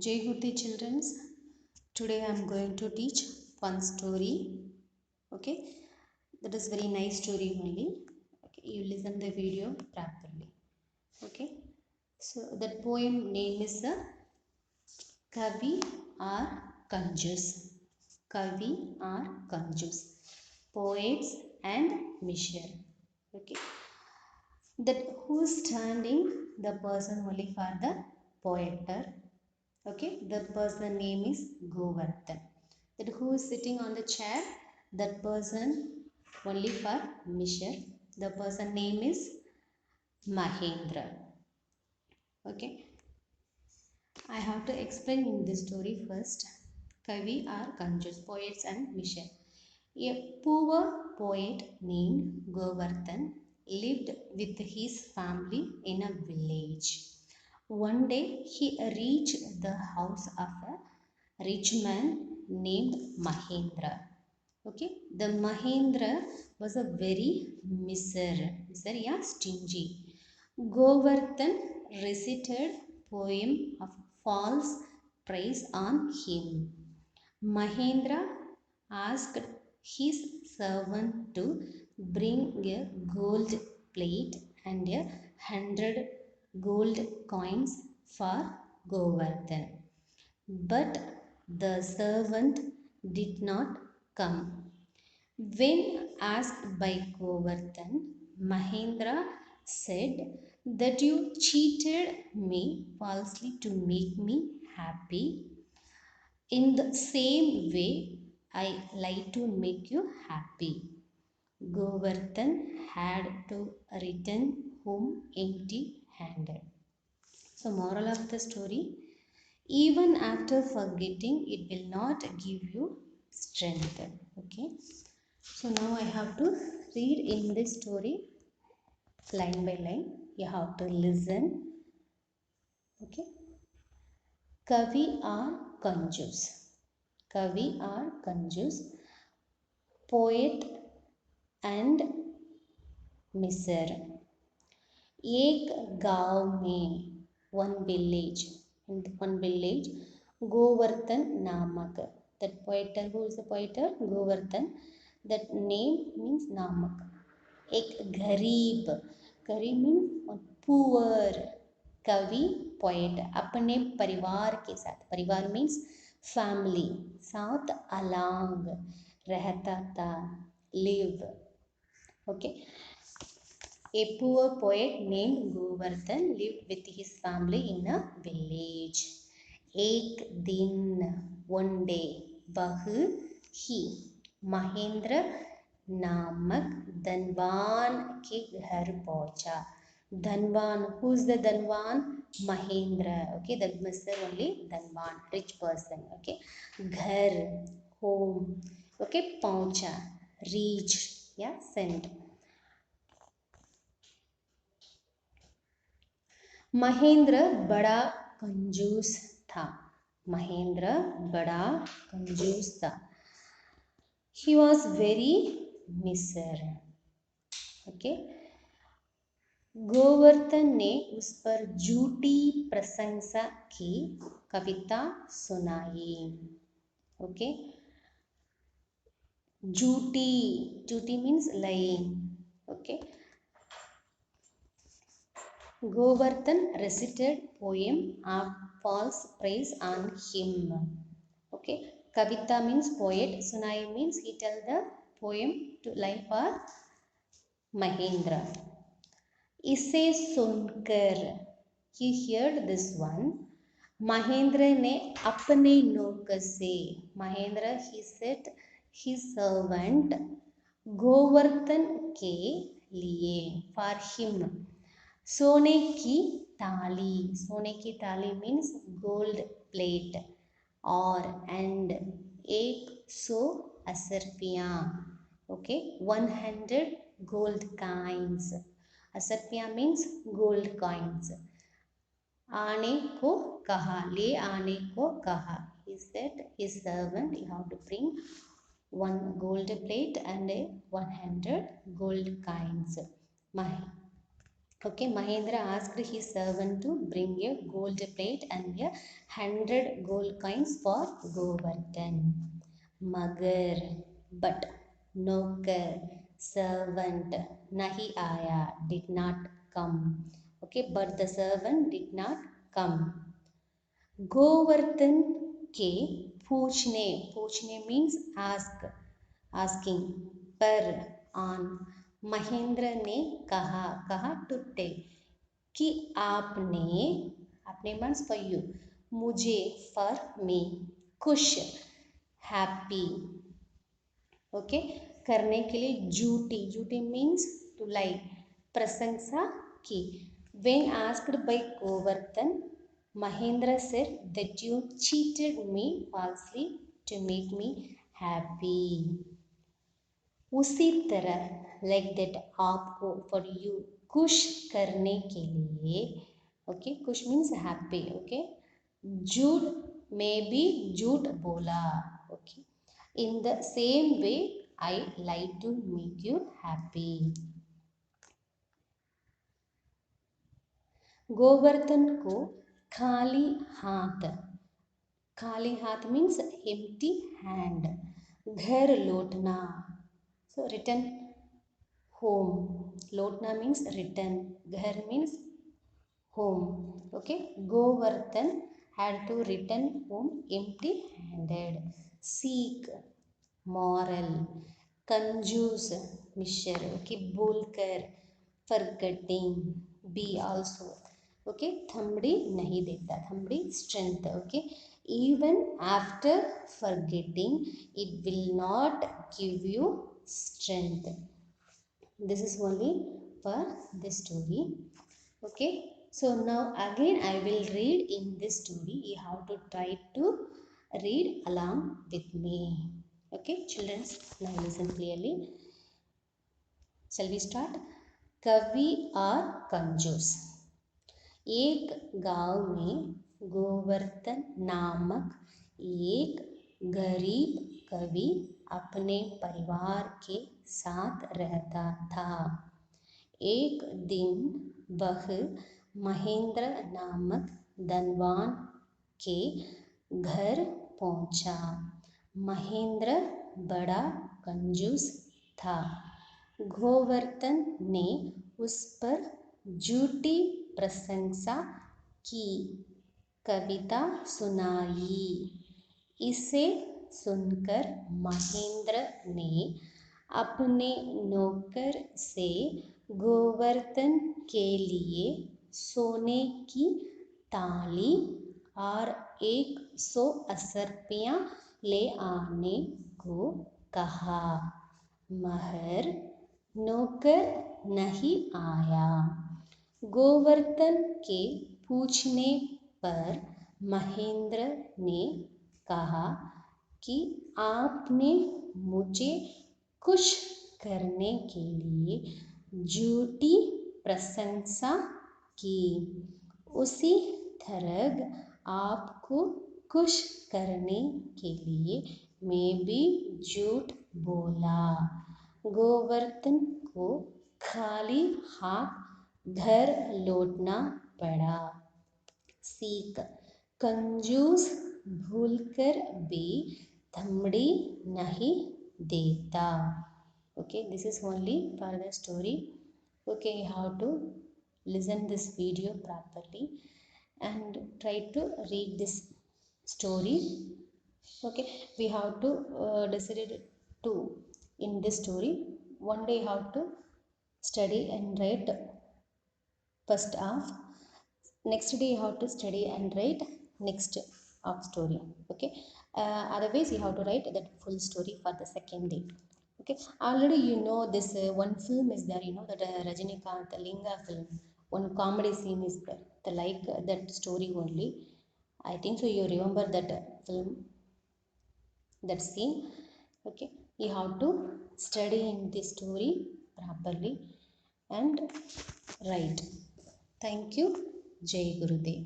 Jai Gurti childrens. Today I am going to teach one story. Okay, that is very nice story only. Okay, you listen the video properly. Okay, so that poem name is Kavi or Kanjus. Kavi or Kanjus. Poets and Misher. Okay, that who is standing? The person only for the poeter. Okay, the person name is Govardhan. That who is sitting on the chair? That person only for Mishra. The person name is Mahendra. Okay, I have to explain in this story first. Kavi are Kanjus, poets and Mishra. A poor poet named Govardhan lived with his family in a village. One day he reached the house of a rich man named Mahendra. Okay, the Mahendra was a very yeah, stingy. Govardhan recited poem of false praise on him. Mahendra asked his servant to bring a gold plate and 100 gold coins for Govardhan. But the servant did not come. When asked by Govardhan, Mahendra said that you cheated me falsely to make me happy. In the same way, I lie to make you happy. Govardhan had to return home empty handed. So, moral of the story, even after forgetting, it will not give you strength. Okay. So, now I have to read in this story line by line. You have to listen. Okay. Kavi or Kanjus. Kavi or Kanjus. Poet and मिसर. एक गांव में one village Govardhan Namak. That poeter, who is the poeter? Govardhan. That name means Namak. एक गरीब means poor. कवि poet अपने परिवार के साथ, परिवार means family, साथ along रहता था, live. Okay. A poor poet named Govardhan lived with his family in a village. एक दिन, one day, वह ही महेंद्र नामक धनवान के घर पहुंचा. Dhanwan, who is the Dhanwan? Mahendra. Okay, that must say only Dhanwan, rich person. Okay, ghar, home. Okay, पहुंचा, reached, yeah, sent. Mahendra बड़ा कंजूस था. महेंद्र बड़ा कंजूस था. He was very miser. Okay. Govardhan ने उस पर झूठी प्रशंसा की कविता सुनाई. ओके. झूठी means lying. Okay. Govardhan recited poem of false praise on him. Okay. Kavita means poet. Sunai means he tell the poem to lie for Mahendra. इसे सुनकर, he heard this one, Mahendra ने अपने नौकर से, Mahendra he said his servant, Govardhan के लिए, for him, सोने की थाली means gold plate, और and 100 असरपियाँ. Okay, 100 gold coins. असरपियाँ means gold coins. आने को कहा, ले आने को कहा. He said his servant, you have to bring 1 gold plate and 100 gold coins. Okay, Mahendra asked his servant to bring a gold plate and 100 gold coins for Govardhan. Magar, but Nokar, servant, nahi aaya, did not come. Okay, but the servant did not come. Govardhan के पूछने means ask, asking, पर on, Mahendra ने कहा to tell, कि आपने means for you, मुझे for me, खुश happy, okay, करने के लिए झूठी मीन्स टू लाई, प्रशंसा की. When asked by Govardhan, Mahendra said that you cheated me falsely to make me happy. उसी तरह लाइक दैट आपको फॉर यू खुश करने के लिए, ओके, खुश मीन्स हैप्पी, ओके, झूठ में भी झूठ बोला, okay, in the same way I like to make you happy. Govardhan को खाली हाथ मीन्स एम्प्टी हैंड, घर लौटना, so return home, lotna means return, ghar means home, okay. Govardhan had to return home empty handed. Seek, moral, कंजूस, Miescher, okay, बोलकर, forgetting, be also, okay, थमड़ी नहीं देता, थमड़ी strength, okay, even after forgetting it will not give you strength. This is only for this story, okay. So now again I will read in this story. You have to try to read along with me, okay children. Now listen clearly. Shall we start? कवि और कंजूस. एक गांव में गोवर्धन नामक एक गरीब कवि अपने परिवार के साथ रहता था. एक दिन वह महेंद्र नामक धनवान के घर पहुंचा. महेंद्र बड़ा कंजूस था. गोवर्धन ने उस पर झूठी प्रशंसा की, कविता सुनाई. इसे सुनकर महेंद्र ने अपने नौकर से गोवर्धन के लिए सोने की ताली और 100 असर्पियाँ ले आने को कहा. मगर नौकर नहीं आया. गोवर्धन के पूछने पर महेंद्र ने कहा कि आपने मुझे खुश करने के लिए झूठी प्रशंसा की. उसी तरह आपको खुश करने के लिए मैं भी झूठ बोला. गोवर्धन को खाली हाथ घर लौटना पड़ा. सीख, कंजूस भूलकर भी थमड़ी नहीं देता. Okay, this is only for the story. Okay, you have to listen this video properly and try to read this story. Okay, we have to decide to in this story. One day you have to study and write first half. Next day you have to study and write next half story. Okay, otherwise you have to write that full story for the second day. Okay, already you know this one film is there, you know, that Rajinikanth Linga film, one comedy scene is there, the like that story only. I think so you remember that film, that scene. Okay, you have to study in this story properly and write. Thank you. Jai Gurudev.